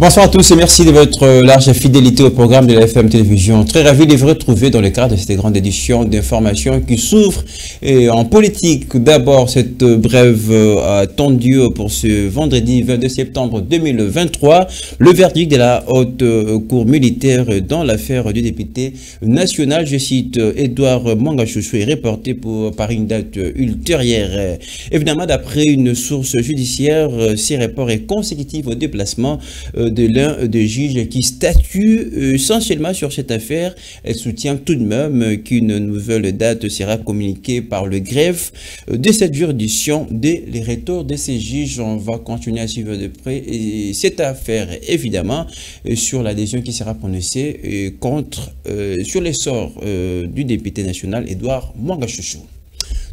Bonsoir à tous et merci de votre large fidélité au programme de la FM Télévision. Très ravi de vous retrouver dans le cadre de cette grande édition d'information qui s'ouvre en politique. D'abord, cette brève attendue pour ce vendredi 22 septembre 2023. Le verdict de la haute cour militaire dans l'affaire du député national, je cite, Edouard Mwanga-Chouchou, est reporté par une date ultérieure. Évidemment, d'après une source judiciaire, ces reports est consécutif au déplacement de l'un des juges qui statue essentiellement sur cette affaire. Elle soutient tout de même qu'une nouvelle date sera communiquée par le greffe de cette juridiction dès les retours de ces juges. On va continuer à suivre de près cette affaire, évidemment, sur l'adhésion qui sera prononcée sur l'essor du député national Edouard Mwanga-Chouchou.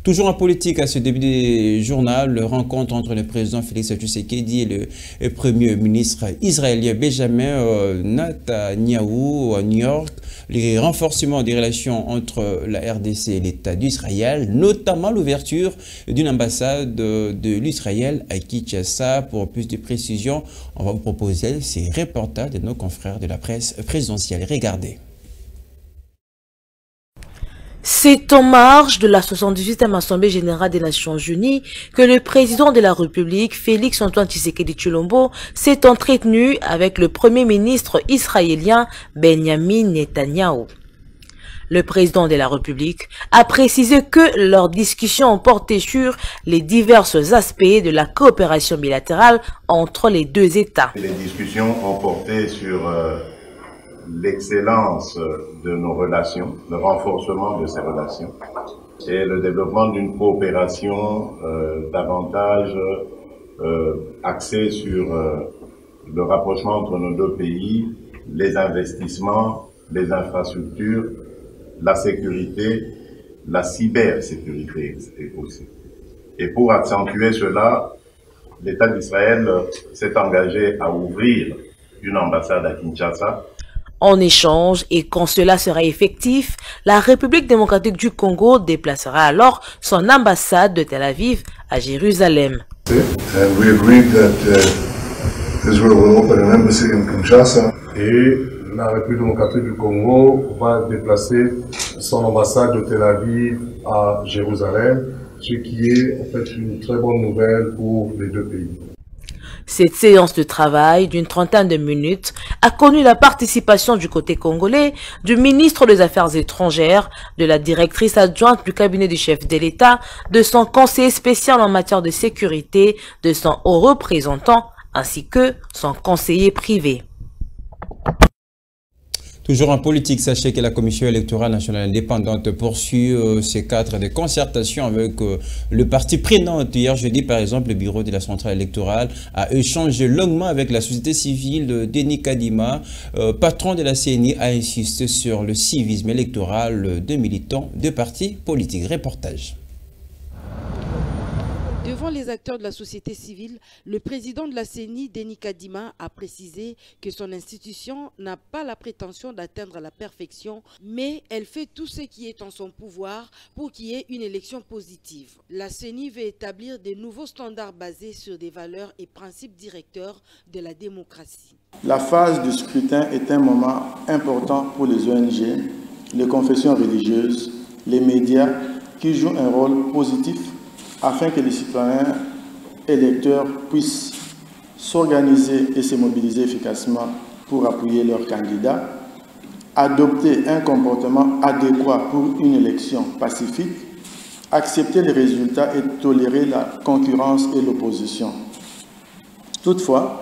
Toujours en politique, à ce début du journal, rencontre entre le président Félix Tshisekedi et le premier ministre israélien Benjamin Netanyahou à New York. Les renforcements des relations entre la RDC et l'État d'Israël, notamment l'ouverture d'une ambassade de l'Israël à Kinshasa. Pour plus de précisions, on va vous proposer ces reportages de nos confrères de la presse présidentielle. Regardez. C'est en marge de la 78e Assemblée générale des Nations unies que le président de la République, Félix Antoine Tshisekedi Tshilombo, s'est entretenu avec le premier ministre israélien Benjamin Netanyahou. Le président de la République a précisé que leurs discussions ont porté sur les divers aspects de la coopération bilatérale entre les deux États. Les discussions ont porté sur l'excellence de nos relations, le renforcement de ces relations et le développement d'une coopération davantage axée sur le rapprochement entre nos deux pays, les investissements, les infrastructures, la sécurité, la cybersécurité aussi. Et pour accentuer cela, l'État d'Israël s'est engagé à ouvrir une ambassade à Kinshasa. En échange, et quand cela sera effectif, la République démocratique du Congo déplacera alors son ambassade de Tel Aviv à Jérusalem. Et la République démocratique du Congo va déplacer son ambassade de Tel Aviv à Jérusalem, ce qui est en fait une très bonne nouvelle pour les deux pays. Cette séance de travail d'une trentaine de minutes a connu la participation du côté congolais du ministre des Affaires étrangères, de la directrice adjointe du cabinet du chef de l'État, de son conseiller spécial en matière de sécurité, de son haut représentant, ainsi que son conseiller privé. Toujours en politique, sachez que la Commission électorale nationale indépendante poursuit ses cadres de concertation avec le parti prenant. Hier jeudi, par exemple, le bureau de la centrale électorale a échangé longuement avec la société civile. Denis Kadima, patron de la CENI, a insisté sur le civisme électoral des militants de partis politiques. Reportage. Devant les acteurs de la société civile, le président de la CENI, Denis Kadima, a précisé que son institution n'a pas la prétention d'atteindre la perfection, mais elle fait tout ce qui est en son pouvoir pour qu'il y ait une élection positive. La CENI veut établir de nouveaux standards basés sur des valeurs et principes directeurs de la démocratie. La phase du scrutin est un moment important pour les ONG, les confessions religieuses, les médias qui jouent un rôle positif afin que les citoyens électeurs puissent s'organiser et se mobiliser efficacement pour appuyer leurs candidats, adopter un comportement adéquat pour une élection pacifique, accepter les résultats et tolérer la concurrence et l'opposition. Toutefois,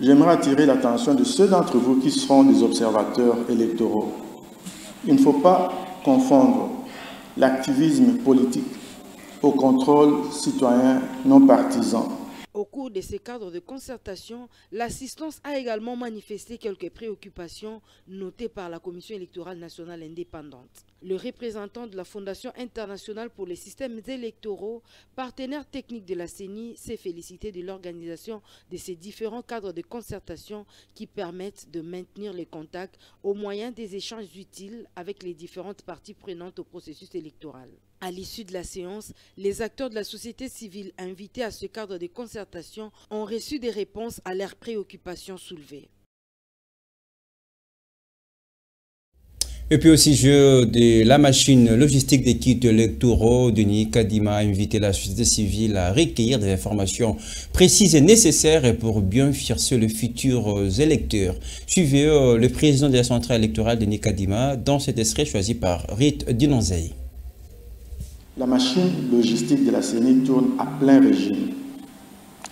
j'aimerais attirer l'attention de ceux d'entre vous qui seront des observateurs électoraux. Il ne faut pas confondre l'activisme politique au contrôle citoyen non partisan. Au cours de ces cadres de concertation, l'assistance a également manifesté quelques préoccupations notées par la Commission électorale nationale indépendante. Le représentant de la Fondation internationale pour les systèmes électoraux, partenaire technique de la CENI, s'est félicité de l'organisation de ces différents cadres de concertation qui permettent de maintenir les contacts au moyen des échanges utiles avec les différentes parties prenantes au processus électoral. À l'issue de la séance, les acteurs de la société civile invités à ce cadre de concertation ont reçu des réponses à leurs préoccupations soulevées. Et puis aussi, jeu de la machine logistique des kits électoraux, Denis Kadima a invité la société civile à recueillir des informations précises et nécessaires pour bien fixer les futurs électeurs. Suivez le président de la centrale électorale, Denis Kadima, dans cet extrait choisi par Rite Dinonzei. La machine logistique de la CENI tourne à plein régime.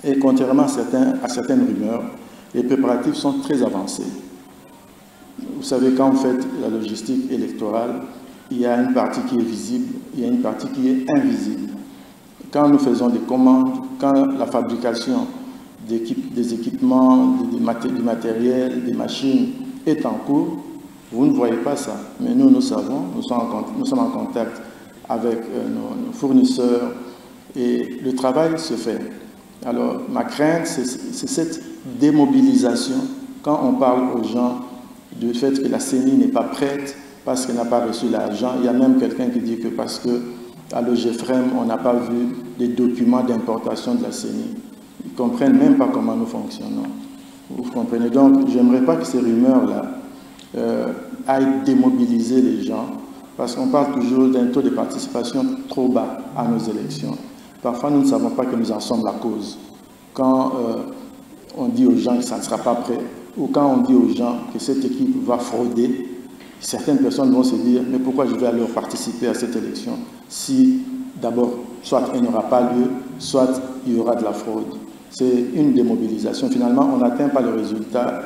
Et contrairement à certaines rumeurs, les préparatifs sont très avancés. Vous savez, quand vous faites la logistique électorale, il y a une partie qui est visible, il y a une partie qui est invisible. Quand nous faisons des commandes, quand la fabrication des équipements, du matériel, des machines est en cours, vous ne voyez pas ça. Mais nous savons, nous sommes en contact avec nos fournisseurs et le travail se fait. Alors, ma crainte, c'est cette démobilisation quand on parle aux gens du fait que la CENI n'est pas prête parce qu'elle n'a pas reçu l'argent. Il y a même quelqu'un qui dit que parce qu'à l'OGFREM, on n'a pas vu les documents d'importation de la CENI. Ils ne comprennent même pas comment nous fonctionnons. Vous comprenez? Donc, je n'aimerais pas que ces rumeurs-là aillent démobiliser les gens parce qu'on parle toujours d'un taux de participation trop bas à nos élections. Parfois, nous ne savons pas que nous en sommes la cause. Quand on dit aux gens que ça ne sera pas prêt, ou quand on dit aux gens que cette équipe va frauder, certaines personnes vont se dire « mais pourquoi je vais alors participer à cette élection si d'abord, soit elle n'aura pas lieu, soit il y aura de la fraude ». C'est une démobilisation. Finalement, on n'atteint pas le résultat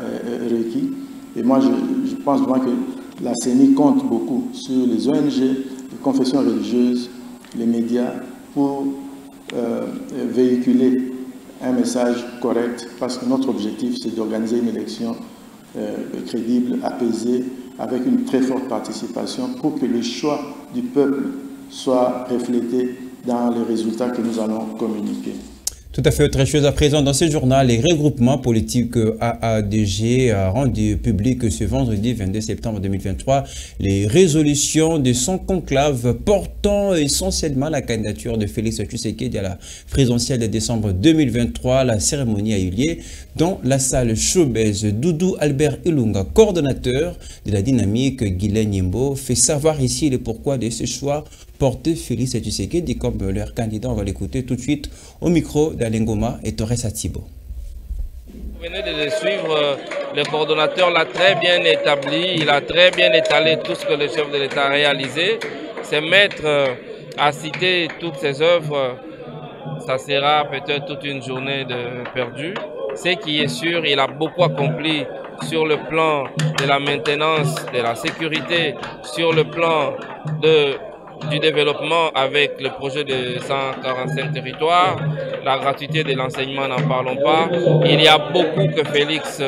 requis. Et moi, je pense vraiment que la CENI compte beaucoup sur les ONG, les confessions religieuses, les médias, pour véhiculer un message correct, parce que notre objectif, c'est d'organiser une élection crédible, apaisée, avec une très forte participation, pour que le choix du peuple soit reflété dans les résultats que nous allons communiquer. Tout à fait autre chose à présent dans ce journal. Les regroupements politiques AADG a rendu public ce vendredi 22 septembre 2023 les résolutions de son conclave portant essentiellement la candidature de Félix Tshisekedi à la présidentielle de décembre 2023. La cérémonie a eu lieu dans la salle Showbiz. Doudou Albert Ilunga, coordonnateur de la dynamique Guilain Nyimbo, fait savoir ici le pourquoi de ce choix porter Félix Tshisekedi comme leur candidat. On va l'écouter tout de suite au micro d'Alain Goma et Torres Atibo. Vous venez de le suivre, le coordonnateur l'a très bien établi, il a très bien étalé tout ce que le chef de l'État a réalisé. C'est mettre à citer toutes ses œuvres, ça sera peut-être toute une journée de perdu. Ce qui est sûr, il a beaucoup accompli sur le plan de la maintenance, de la sécurité, sur le plan du développement avec le projet de 145 territoires, la gratuité de l'enseignement, n'en parlons pas. Il y a beaucoup que Félix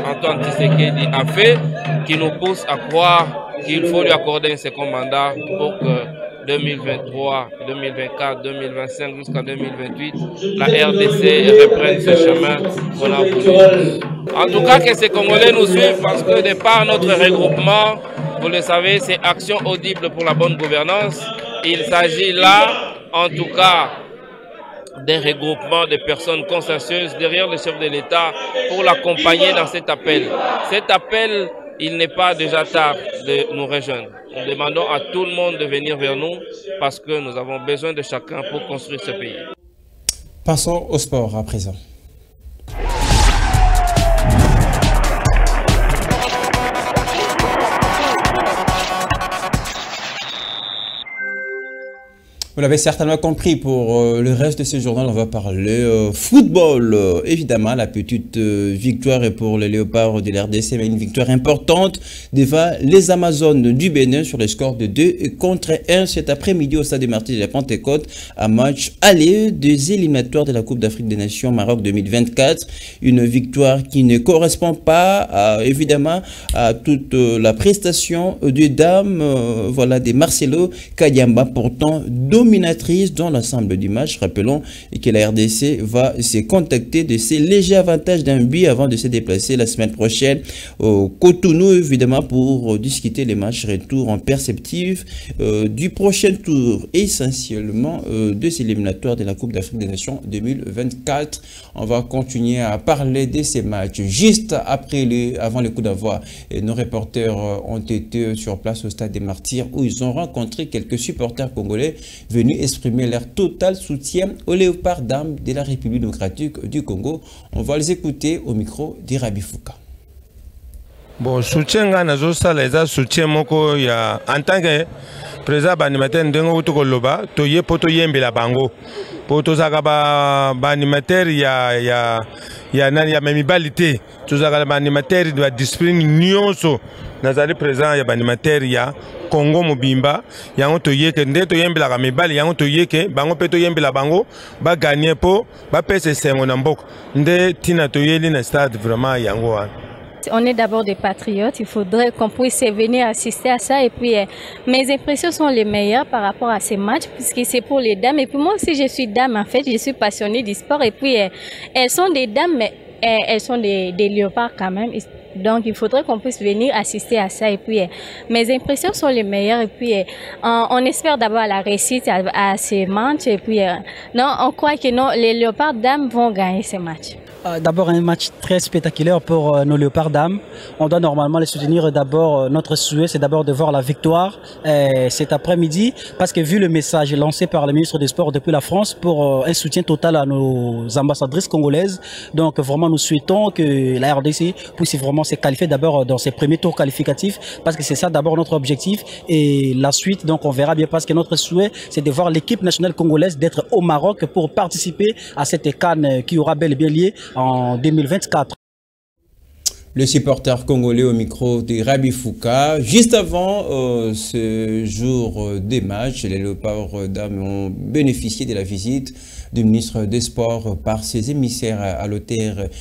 Antoine Tshisekedi a fait qui nous pousse à croire qu'il faut lui accorder un second mandat pour que 2023, 2024, 2025 jusqu'à 2028, la RDC reprenne ce chemin qu'on a voulu. En tout cas, que ces Congolais nous suivent parce que de par notre regroupement, vous le savez, c'est Action Audible pour la bonne gouvernance. Il s'agit là, en tout cas, des regroupements de personnes consciencieuses derrière le chef de l'État pour l'accompagner dans cet appel. Cet appel, il n'est pas déjà tard de nous rejoindre. Nous demandons à tout le monde de venir vers nous parce que nous avons besoin de chacun pour construire ce pays. Passons au sport à présent. Vous l'avez certainement compris, pour le reste de ce journal, on va parler football. Évidemment, la petite victoire est pour les Léopards de l'RDC, mais une victoire importante devant les Amazones du Bénin sur le score de 2-1 cet après-midi au stade de Martyrs de la Pentecôte, à match aller des éliminatoires de la Coupe d'Afrique des Nations Maroc 2024. Une victoire qui ne correspond pas, évidemment, à toute la prestation des dames, voilà, des Marcelo Kayamba, pourtant dominant dominatrice dans l'ensemble du match. Rappelons que la RDC va se contacter de ses légers avantages d'un but avant de se déplacer la semaine prochaine au Cotonou, évidemment, pour discuter les matchs retour en perspective du prochain tour, essentiellement de ces éliminatoires de la Coupe d'Afrique des Nations 2024. On va continuer à parler de ces matchs juste avant le coup d'envoi. Nos reporters ont été sur place au stade des Martyrs où ils ont rencontré quelques supporters congolais venus exprimer leur total soutien aux léopards d'âme de la République démocratique du Congo. On va les écouter au micro d'Irabi Fouka. Bon, soutien les soutien moko ya en tant que président animateur ndengo utoko loba to ye poto yembe la bango poto zakaba animateur ya memibalité to zakaba animateur de discipline nyonso nazali président ya animateur ya Congo mobimba yango to yeke nde to yembe la mibali yango to yeke bango peto yembe la bango ba gagner po ba pese sengo na mboko nde tina to yeli na stade vraiment yango. On est d'abord des patriotes, il faudrait qu'on puisse venir assister à ça. Et puis, mes impressions sont les meilleures par rapport à ces matchs, puisque c'est pour les dames. Et puis moi aussi, je suis dame, en fait, je suis passionnée du sport. Et puis, elles sont des dames, mais elles sont des léopards quand même. Donc, il faudrait qu'on puisse venir assister à ça. Et puis, mes impressions sont les meilleures. Et puis, on espère d'abord la réussite à ces matchs. Et puis, non, on croit que non, les léopards dames vont gagner ces matchs. D'abord un match très spectaculaire pour nos léopards dames. On doit normalement les soutenir. D'abord, notre souhait, c'est d'abord de voir la victoire cet après-midi, parce que vu le message lancé par le ministre des Sports depuis la France pour un soutien total à nos ambassadrices congolaises, donc vraiment nous souhaitons que la RDC puisse vraiment se qualifier d'abord dans ses premiers tours qualificatifs, parce que c'est ça d'abord notre objectif, et la suite donc on verra bien, parce que notre souhait c'est de voir l'équipe nationale congolaise d'être au Maroc pour participer à cette CAN qui aura bel et bien lieu en 2024. Le supporter congolais au micro de Rabi Fouka. Juste avant ce jour des matchs, les léopards dames ont bénéficié de la visite du ministre des Sports par ses émissaires à l'hôtel,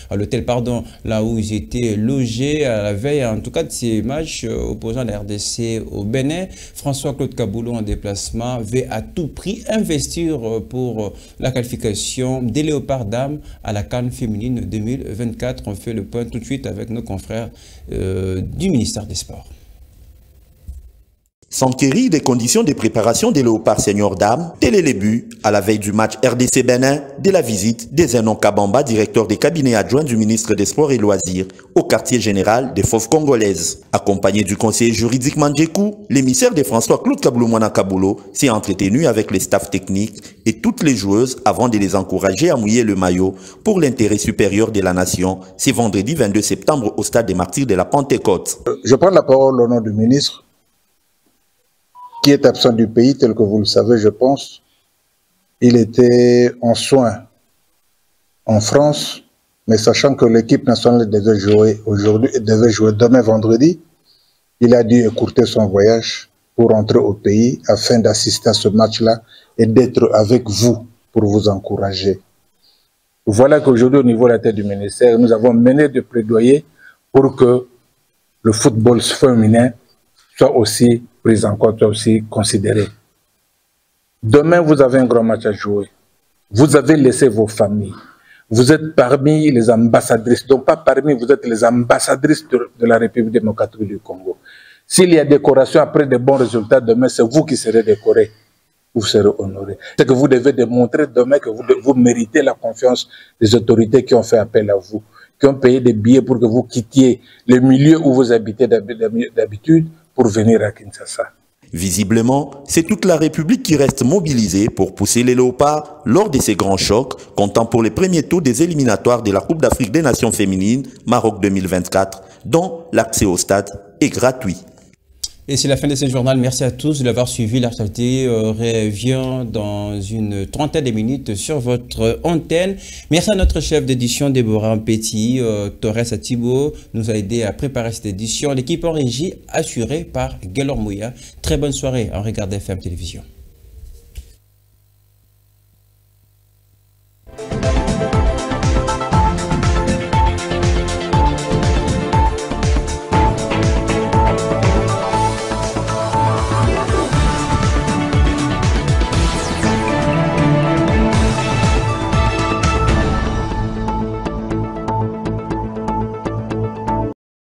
là où ils étaient logés à la veille, en tout cas de ces matchs opposant la RDC au Bénin. François-Claude Kaboulou en déplacement veut à tout prix investir pour la qualification des léopards dames à la CAN féminine 2024. On fait le point tout de suite avec nos confrères du ministère des Sports. S'enquérir des conditions de préparation des léopards seniors dames, tel est le but, à la veille du match RDC Bénin, de la visite des Zenon Kabamba, directeur des cabinets adjoints du ministre des Sports et Loisirs, au quartier général des Fauves congolaises. Accompagné du conseiller juridique Mandjekou, l'émissaire de François-Claude Kaboulou Kaboulou s'est entretenu avec les staffs techniques et toutes les joueuses avant de les encourager à mouiller le maillot pour l'intérêt supérieur de la nation. C'est vendredi 22 septembre au stade des Martyrs de la Pentecôte. Je prends la parole au nom du ministre, qui est absent du pays, tel que vous le savez, je pense. Il était en soins en France, mais sachant que l'équipe nationale devait jouer aujourd'hui, devait jouer demain vendredi, il a dû écourter son voyage pour rentrer au pays afin d'assister à ce match-là et d'être avec vous pour vous encourager. Voilà qu'aujourd'hui, au niveau de la tête du ministère, nous avons mené des plaidoyers pour que le football féminin soit aussi pris en compte, soit aussi considéré. Demain, vous avez un grand match à jouer. Vous avez laissé vos familles. Vous êtes parmi les ambassadrices, donc pas parmi, vous êtes les ambassadrices de la République démocratique du Congo. S'il y a décoration après de bons résultats, demain, c'est vous qui serez décorés. Vous serez honorés. C'est que vous devez démontrer demain que vous méritez la confiance des autorités qui ont fait appel à vous, qui ont payé des billets pour que vous quittiez le milieu où vous habitez d'habitude pour venir à Kinshasa. Visiblement, c'est toute la République qui reste mobilisée pour pousser les léopards lors de ces grands chocs, comptant pour les premiers tours des éliminatoires de la Coupe d'Afrique des Nations féminines, Maroc 2024, dont l'accès au stade est gratuit. Et c'est la fin de ce journal. Merci à tous de l'avoir suivi. L'actualité revient dans une trentaine de minutes sur votre antenne. Merci à notre chef d'édition, Déborah Petit. Torres Atibo nous a aidé à préparer cette édition. L'équipe en régie assurée par Guélor Mouya. Très bonne soirée en regardant FM Télévision.